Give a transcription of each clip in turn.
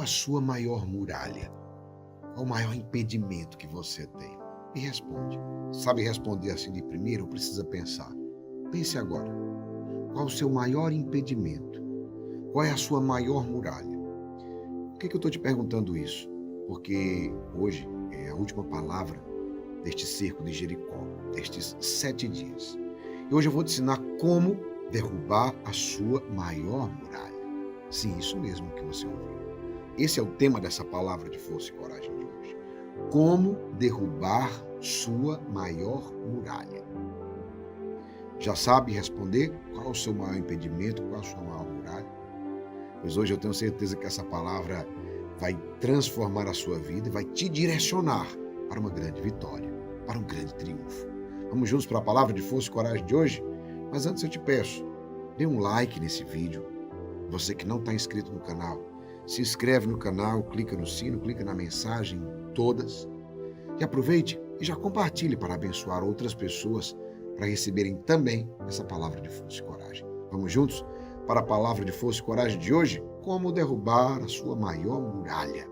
a sua maior muralha? Qual o maior impedimento que você tem? Me responde. Sabe responder assim de primeiro ou precisa pensar? Pense agora. Qual o seu maior impedimento? Qual é a sua maior muralha? Por que eu estou te perguntando isso? Porque hoje é a última palavra deste cerco de Jericó, destes 7 dias. E hoje eu vou te ensinar como derrubar a sua maior muralha. Sim, isso mesmo que você ouviu. Esse é o tema dessa palavra de força e coragem de hoje. Como derrubar sua maior muralha. Já sabe responder qual é o seu maior impedimento, qual é a sua maior muralha? Pois hoje eu tenho certeza que essa palavra vai transformar a sua vida e vai te direcionar para uma grande vitória, para um grande triunfo. Vamos juntos para a palavra de força e coragem de hoje? Mas antes eu te peço, dê um like nesse vídeo. Você que não está inscrito no canal, se inscreve no canal, clica no sino, clica na mensagem todas. E aproveite e já compartilhe para abençoar outras pessoas para receberem também essa palavra de força e coragem. Vamos juntos para a palavra de força e coragem de hoje? Como derrubar a sua maior muralha.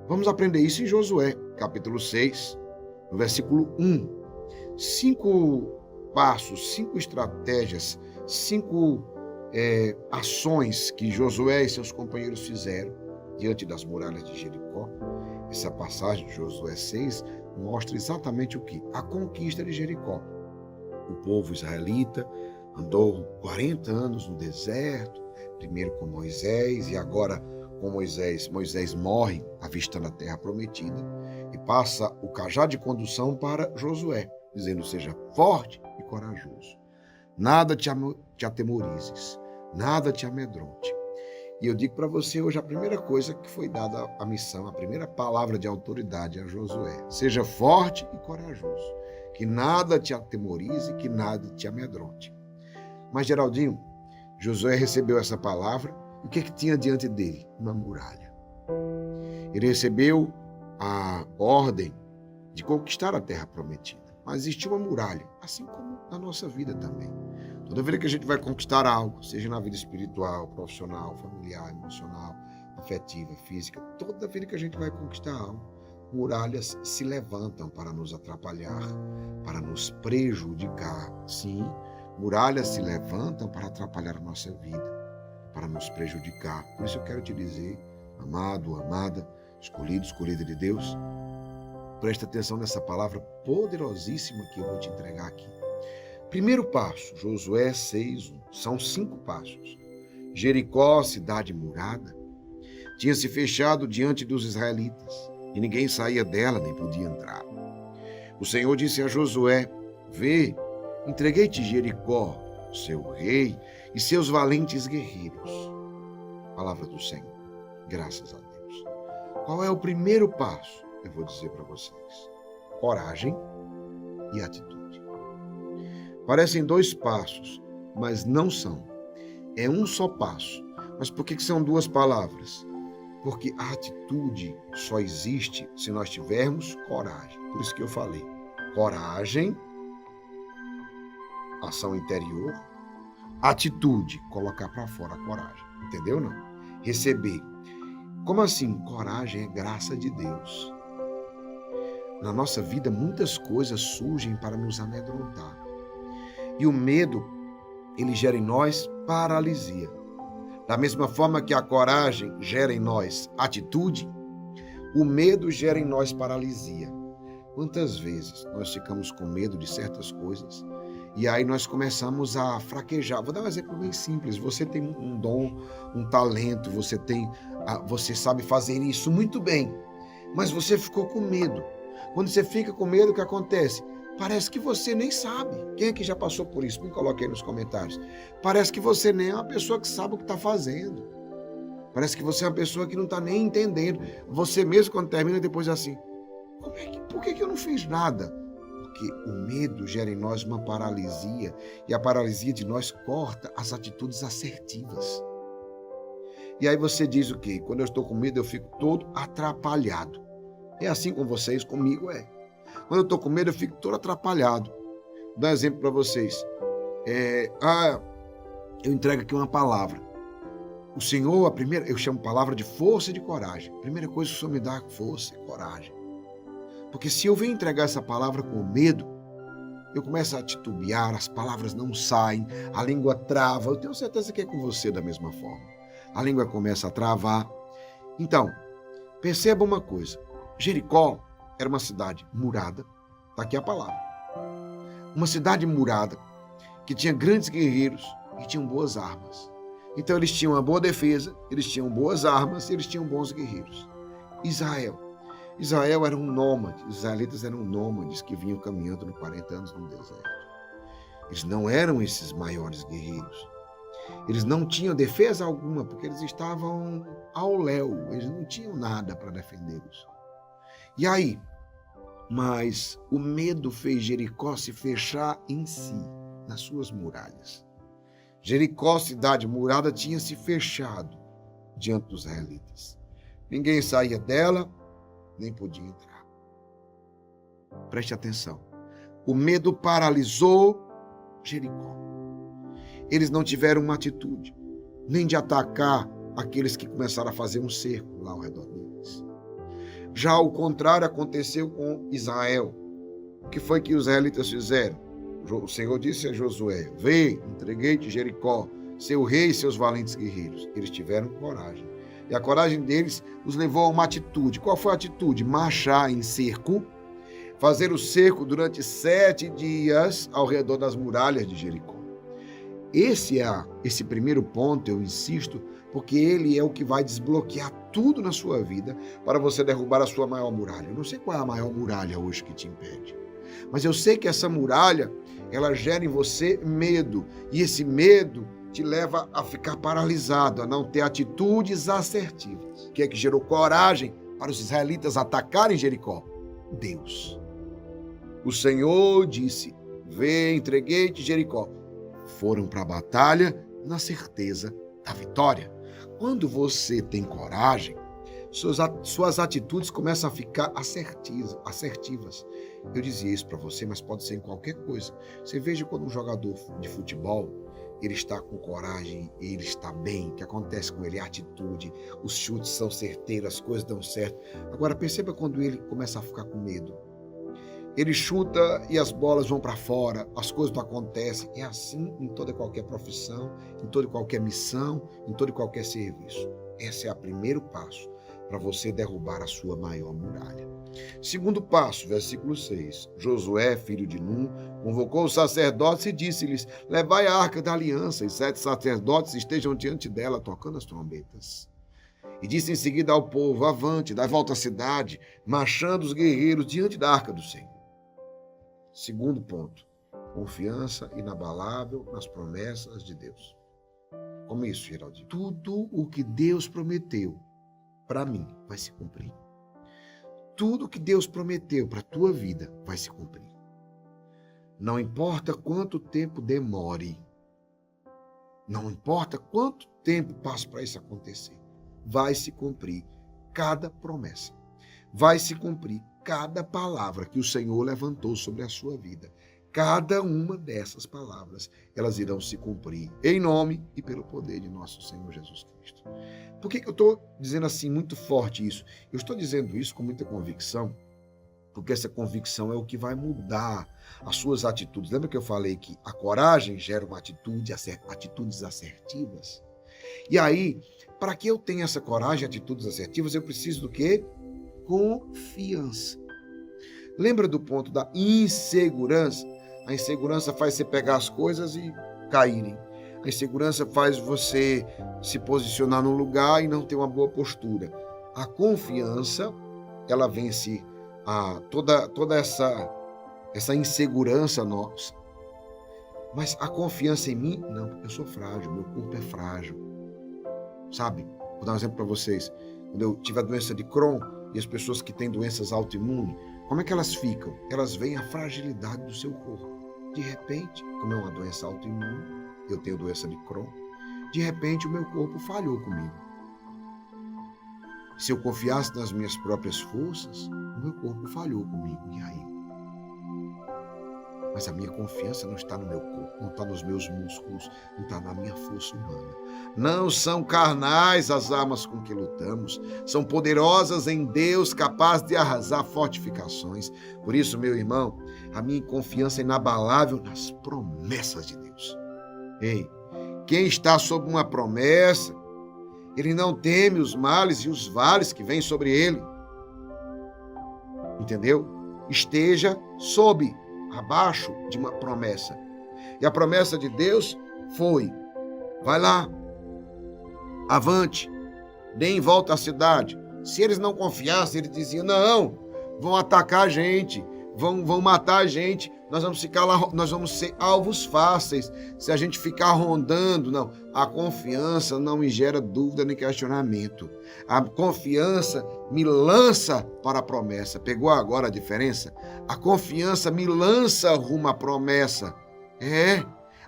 Vamos aprender isso em Josué, capítulo 6, no versículo 1. 5 passos, 5 estratégias, 5 ações que Josué e seus companheiros fizeram diante das muralhas de Jericó. Essa passagem de Josué 6 mostra exatamente o que? A conquista de Jericó. O povo israelita andou 40 anos no deserto, primeiro com Moisés e agora com Moisés. Moisés morre avistando a terra prometida e passa o cajado de condução para Josué, dizendo: seja forte e corajoso. Nada te atemorizes, nada te amedronte. E eu digo para você hoje a primeira coisa que foi dada a missão, a primeira palavra de autoridade a Josué: seja forte e corajoso, que nada te atemorize, que nada te amedronte. Mas, Geraldinho, Josué recebeu essa palavra e o que tinha diante dele? Uma muralha. Ele recebeu a ordem de conquistar a terra prometida, mas existia uma muralha, assim como na nossa vida também. Toda vez que a gente vai conquistar algo, seja na vida espiritual, profissional, familiar, emocional, afetiva, física, toda vez que a gente vai conquistar algo, muralhas se levantam para nos atrapalhar, para nos prejudicar. Sim, muralhas se levantam para atrapalhar a nossa vida, para nos prejudicar. Por isso eu quero te dizer, amado, amada, escolhido, escolhida de Deus, presta atenção nessa palavra poderosíssima que eu vou te entregar aqui. Primeiro passo, Josué 6:1. São 5 passos. Jericó, cidade murada, tinha se fechado diante dos israelitas e ninguém saía dela nem podia entrar. O Senhor disse a Josué: vê, entreguei-te Jericó, seu rei e seus valentes guerreiros. Palavra do Senhor. Graças a Deus. Qual é o primeiro passo? Eu vou dizer para vocês: coragem e atitude. Parecem 2 passos, mas não são. É um só passo. Mas por que são 2 palavras? Porque a atitude só existe se nós tivermos coragem. Por isso que eu falei: coragem, ação interior, atitude, colocar para fora a coragem. Entendeu, não? Receber. Como assim? Coragem é graça de Deus. Na nossa vida, muitas coisas surgem para nos amedrontar. E o medo, ele gera em nós paralisia. Da mesma forma que a coragem gera em nós atitude, o medo gera em nós paralisia. Quantas vezes nós ficamos com medo de certas coisas e aí nós começamos a fraquejar? Vou dar um exemplo bem simples. Você tem um dom, um talento, você sabe fazer isso muito bem, mas você ficou com medo. Quando você fica com medo, o que acontece? Parece que você nem sabe. Quem é que já passou por isso? Me coloque aí nos comentários. Parece que você nem é uma pessoa que sabe o que está fazendo. Parece que você é uma pessoa que não está nem entendendo. Você mesmo, quando termina, depois assim: por que eu não fiz nada? Porque o medo gera em nós uma paralisia. E a paralisia de nós corta as atitudes assertivas. E aí você diz o quê? Quando eu estou com medo, eu fico todo atrapalhado. É assim com vocês, comigo é. Quando eu estou com medo, eu fico todo atrapalhado. Vou dar um exemplo para vocês. Eu entrego aqui uma palavra. O Senhor, eu chamo palavra de força e de coragem. A primeira coisa que o Senhor me dá é força e coragem. Porque se eu venho entregar essa palavra com medo, eu começo a titubear, as palavras não saem, a língua trava. Eu tenho certeza que é com você da mesma forma. A língua começa a travar. Então, perceba uma coisa. Jericó era uma cidade murada. Está aqui a palavra. Uma cidade murada que tinha grandes guerreiros e tinham boas armas. Então eles tinham uma boa defesa, eles tinham boas armas e eles tinham bons guerreiros. Israel era um nômade, os israelitas eram nômades que vinham caminhando por 40 anos no deserto. Eles não eram esses maiores guerreiros. Eles não tinham defesa alguma, porque eles estavam ao léu, eles não tinham nada para defendê-los. E aí? Mas o medo fez Jericó se fechar em si, nas suas muralhas. Jericó, cidade murada, tinha se fechado diante dos israelitas. Ninguém saía dela, nem podia entrar. Preste atenção. O medo paralisou Jericó. Eles não tiveram uma atitude, nem de atacar aqueles que começaram a fazer um cerco lá ao redor deles. Já o contrário aconteceu com Israel. O que foi que os israelitas fizeram? O Senhor disse a Josué: vê, entreguei-te Jericó, seu rei e seus valentes guerreiros. Eles tiveram coragem. E a coragem deles os levou a uma atitude. Qual foi a atitude? Marchar em cerco, fazer o cerco durante 7 dias ao redor das muralhas de Jericó. Esse primeiro ponto, eu insisto, porque ele é o que vai desbloquear tudo na sua vida para você derrubar a sua maior muralha. Eu não sei qual é a maior muralha hoje que te impede, mas eu sei que essa muralha, ela gera em você medo, e esse medo te leva a ficar paralisado, a não ter atitudes assertivas. O que é que gerou coragem para os israelitas atacarem Jericó? Deus. O Senhor disse: vê, entreguei-te Jericó. Foram para a batalha na certeza da vitória. Quando você tem coragem, suas atitudes começam a ficar assertivas. Eu dizia isso para você, mas pode ser em qualquer coisa. Você veja quando um jogador de futebol, ele está com coragem, ele está bem, o que acontece com ele é a atitude, os chutes são certeiros, as coisas dão certo. Agora perceba quando ele começa a ficar com medo. Ele chuta e as bolas vão para fora, as coisas não acontecem. É assim em toda e qualquer profissão, em toda e qualquer missão, em todo e qualquer serviço. Esse é o primeiro passo para você derrubar a sua maior muralha. Segundo passo, versículo 6. Josué, filho de Num, convocou os sacerdotes e disse-lhes: levai a arca da aliança, e 7 sacerdotes estejam diante dela, tocando as trombetas. E disse em seguida ao povo: avante, dai volta à cidade, marchando os guerreiros diante da arca do Senhor. Segundo ponto, confiança inabalável nas promessas de Deus. Como isso, Geraldinho? Tudo o que Deus prometeu para mim vai se cumprir. Tudo o que Deus prometeu para a tua vida vai se cumprir. Não importa quanto tempo demore, não importa quanto tempo passe para isso acontecer, vai se cumprir cada promessa. Vai se cumprir cada palavra que o Senhor levantou sobre a sua vida. Cada uma dessas palavras, elas irão se cumprir em nome e pelo poder de nosso Senhor Jesus Cristo. Por que eu estou dizendo assim muito forte isso? Eu estou dizendo isso com muita convicção, porque essa convicção é o que vai mudar as suas atitudes. Lembra que eu falei que a coragem gera uma atitudes assertivas? E aí, para que eu tenha essa coragem, atitudes assertivas, eu preciso do quê? Confiança. Lembra do ponto da insegurança? A insegurança faz você pegar as coisas e caírem. A insegurança faz você se posicionar num lugar e não ter uma boa postura. A confiança, ela vence toda essa insegurança nossa. Mas a confiança em mim, não, porque eu sou frágil, meu corpo é frágil. Sabe? Vou dar um exemplo para vocês. Quando eu tive a doença de Crohn, e as pessoas que têm doenças autoimunes, como é que elas ficam? Elas veem a fragilidade do seu corpo. De repente, como é uma doença autoimune, eu tenho doença de Crohn, de repente o meu corpo falhou comigo. Se eu confiasse nas minhas próprias forças, o meu corpo falhou comigo. E aí? Mas a minha confiança não está no meu corpo, não está nos meus músculos, não está na minha força humana. Não são carnais as armas com que lutamos, são poderosas em Deus, capazes de arrasar fortificações. Por isso, meu irmão, a minha confiança é inabalável nas promessas de Deus. Ei, quem está sob uma promessa, ele não teme os males e os vales que vêm sobre ele. Entendeu? Esteja abaixo de uma promessa. E a promessa de Deus foi: vai lá, avante, dê em volta à cidade. Se eles não confiassem, eles diziam: não, vão atacar a gente, vão matar a gente, nós vamos ficar lá, nós vamos ser alvos fáceis se a gente ficar rondando. Não, a confiança não me gera dúvida nem questionamento. A confiança me lança para a promessa. Pegou agora a diferença? A confiança me lança rumo à promessa.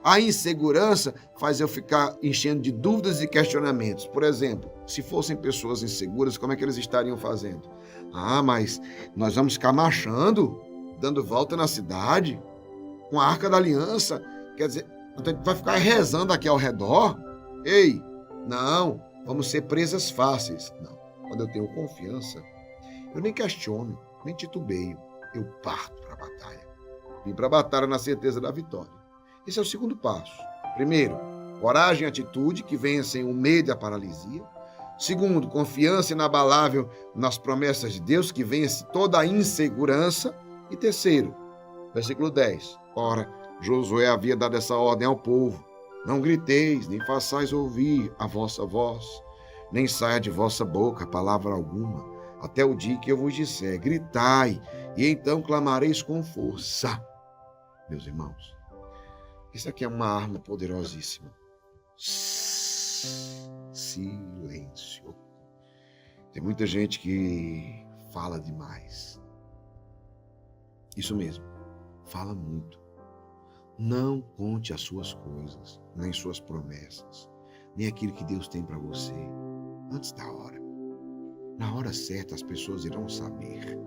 A insegurança faz eu ficar enchendo de dúvidas e questionamentos. Por exemplo, se fossem pessoas inseguras, como é que eles estariam fazendo? Mas nós vamos ficar marchando, dando volta na cidade, com a Arca da Aliança. Quer dizer, vai ficar rezando aqui ao redor? Ei, não, vamos ser presas fáceis. Não, quando eu tenho confiança, eu nem questiono, nem titubeio. Eu parto para a batalha. Vim para a batalha na certeza da vitória. Esse é o segundo passo. Primeiro, coragem e atitude que vencem o medo e a paralisia. Segundo, confiança inabalável nas promessas de Deus que vence toda a insegurança. E terceiro, versículo 10. Ora, Josué havia dado essa ordem ao povo: não griteis, nem façais ouvir a vossa voz, nem saia de vossa boca palavra alguma, até o dia que eu vos disser: gritai, e então clamareis com força. Meus irmãos, isso aqui é uma arma poderosíssima. Silêncio. Tem muita gente que fala demais. Isso mesmo, fala muito. Não conte as suas coisas, nem suas promessas, nem aquilo que Deus tem para você antes da hora. Na hora certa as pessoas irão saber.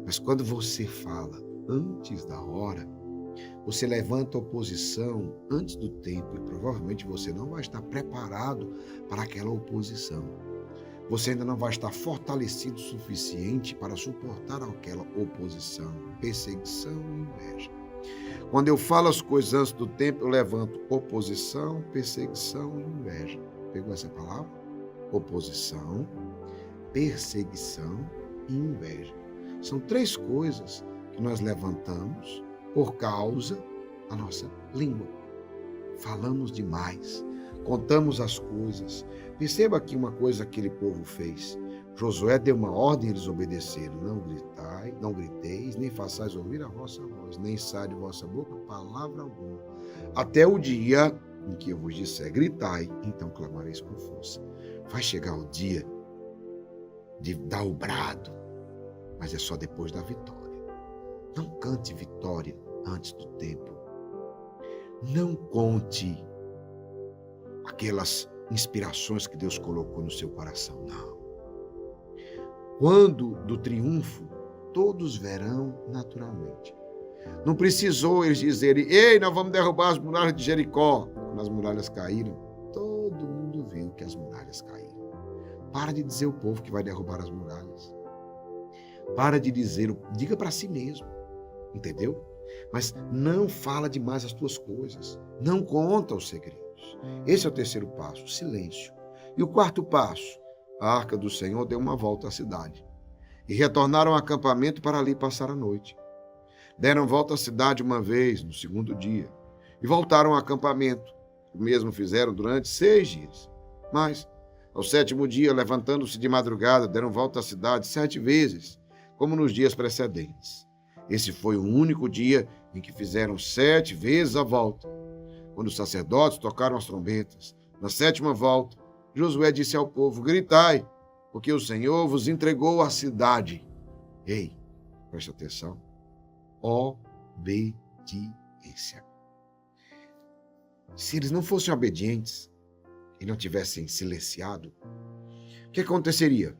Mas quando você fala antes da hora, você levanta oposição antes do tempo e provavelmente você não vai estar preparado para aquela oposição. Você ainda não vai estar fortalecido o suficiente para suportar aquela oposição, perseguição e inveja. Quando eu falo as coisas antes do tempo, eu levanto oposição, perseguição e inveja. Pegou essa palavra? Oposição, perseguição e inveja. São três coisas que nós levantamos por causa da nossa língua. Falamos demais, contamos as coisas. Perceba aqui uma coisa que aquele povo fez. Josué deu uma ordem e eles obedeceram: não gritai, não griteis, nem façais ouvir a vossa voz, nem saia de vossa boca palavra alguma, até o dia em que eu vos disser: gritai, então clamareis com força. Vai chegar o dia de dar o brado, mas é só depois da vitória. Não cante vitória antes do tempo. Não conte aquelas inspirações que Deus colocou no seu coração, não. Quando do triunfo, todos verão naturalmente. Não precisou eles dizerem: ei, nós vamos derrubar as muralhas de Jericó. Quando as muralhas caíram, todo mundo viu que as muralhas caíram. Para de dizer ao povo que vai derrubar as muralhas. Para de dizer, diga para si mesmo, entendeu? Mas não fala demais as tuas coisas. Não conta os segredos. Esse é o terceiro passo, silêncio. E o quarto passo, a arca do Senhor deu uma volta à cidade. E retornaram ao acampamento para ali passar a noite. Deram volta à cidade uma vez, no segundo dia. E voltaram ao acampamento. O mesmo fizeram durante 6 dias. Mas, ao 7º dia, levantando-se de madrugada, deram volta à cidade 7 vezes, como nos dias precedentes. Esse foi o único dia em que fizeram 7 vezes a volta. Quando os sacerdotes tocaram as trombetas, na 7ª volta, Josué disse ao povo: gritai, porque o Senhor vos entregou a cidade. Ei, preste atenção. Obediência. Se eles não fossem obedientes e não tivessem silenciado, o que aconteceria?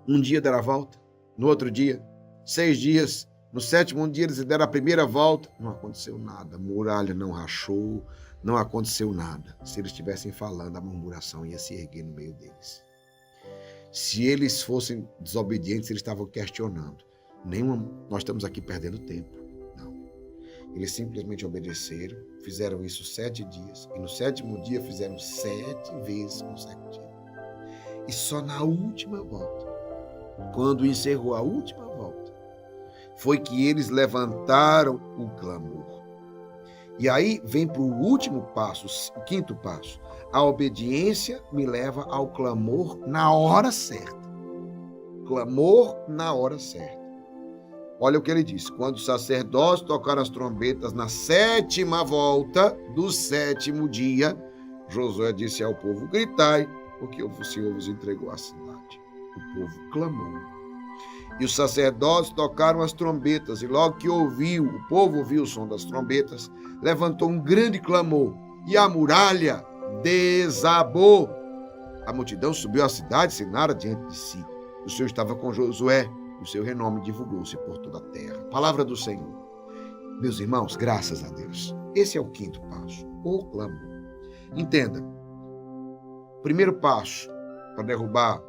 Um dia dará a volta, no outro dia, 6 dias, No sétimo dia eles deram a primeira volta, não aconteceu nada, a muralha não rachou, não aconteceu nada. Se eles estivessem falando, a murmuração ia se erguer no meio deles. Se eles fossem desobedientes, eles estavam questionando. Nós estamos aqui perdendo tempo. Não. Eles simplesmente obedeceram, fizeram isso 7 dias, e no sétimo dia fizeram 7 vezes consecutivas. E só na última volta, quando encerrou a última volta, foi que eles levantaram o clamor. E aí vem para o último passo, o quinto passo. A obediência me leva ao clamor na hora certa. Clamor na hora certa. Olha o que ele diz. Quando os sacerdotes tocaram as trombetas na 7ª volta do 7º dia, Josué disse ao povo: gritai, porque o Senhor vos entregou a cidade. O povo clamou. E os sacerdotes tocaram as trombetas, e logo que o povo ouviu o som das trombetas, levantou um grande clamor, e a muralha desabou. A multidão subiu à cidade sem nada diante de si. O Senhor estava com Josué, e o seu renome divulgou-se por toda a terra. Palavra do Senhor. Meus irmãos, graças a Deus. Esse é o quinto passo, o clamor. Entenda, primeiro passo para derrubar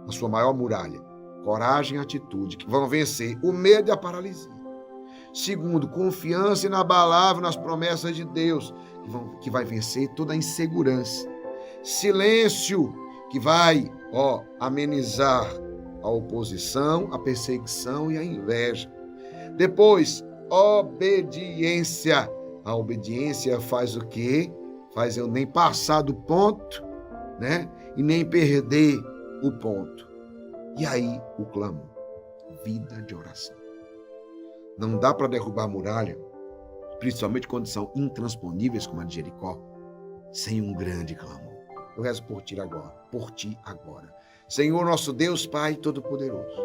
a sua maior muralha: coragem e atitude, que vão vencer o medo e a paralisia. Segundo, confiança inabalável nas promessas de Deus, que vai vencer toda a insegurança. Silêncio, que vai amenizar a oposição, a perseguição e a inveja. Depois, obediência. A obediência faz o quê? Faz eu nem passar do ponto, né? E nem perder o ponto. E aí, o clamor. Vida de oração. Não dá para derrubar a muralha, principalmente quando são intransponíveis, como a de Jericó, sem um grande clamor. Eu rezo por ti agora. Senhor, nosso Deus, Pai Todo-Poderoso,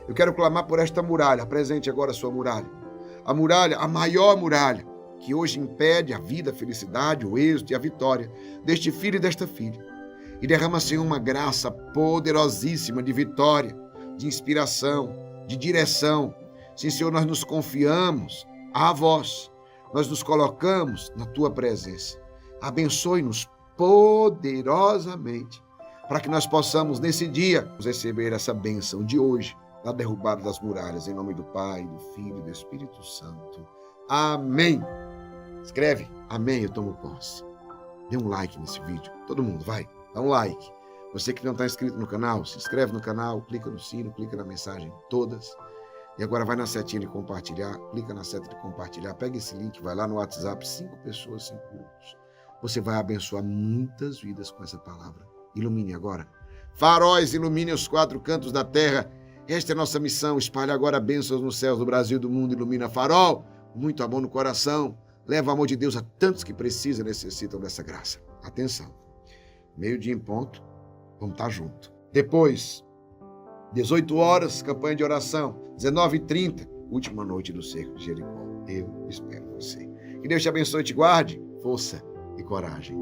eu quero clamar por esta muralha. Apresente agora a sua muralha. A muralha, a maior muralha, que hoje impede a vida, a felicidade, o êxito e a vitória deste filho e desta filha. E derrama, Senhor, uma graça poderosíssima de vitória, de inspiração, de direção. Sim, Senhor, nós nos confiamos a vós. Nós nos colocamos na tua presença. Abençoe-nos poderosamente, para que nós possamos, nesse dia, receber essa bênção de hoje, da derrubada das muralhas, em nome do Pai, do Filho e do Espírito Santo. Amém. Escreve, amém, eu tomo posse. Dê um like nesse vídeo. Todo mundo, vai, dá um like. Você que não está inscrito no canal, se inscreve no canal, clica no sino, clica na mensagem todas. E agora vai na setinha de compartilhar, clica na seta de compartilhar, pega esse link, vai lá no WhatsApp, 5 pessoas, 5 grupos. Você vai abençoar muitas vidas com essa palavra. Ilumine agora. Faróis, ilumine os 4 cantos da terra. Esta é a nossa missão. Espalhe agora bênçãos nos céus do Brasil e do mundo. Ilumina farol. Muito amor no coração. Leva o amor de Deus a tantos que precisam e necessitam dessa graça. Atenção. 12:00 em ponto. Vamos estar juntos. Depois, 18 horas, campanha de oração. 19h30, última noite do cerco de Jericó. Eu espero você. Que Deus te abençoe e te guarde. Força e coragem.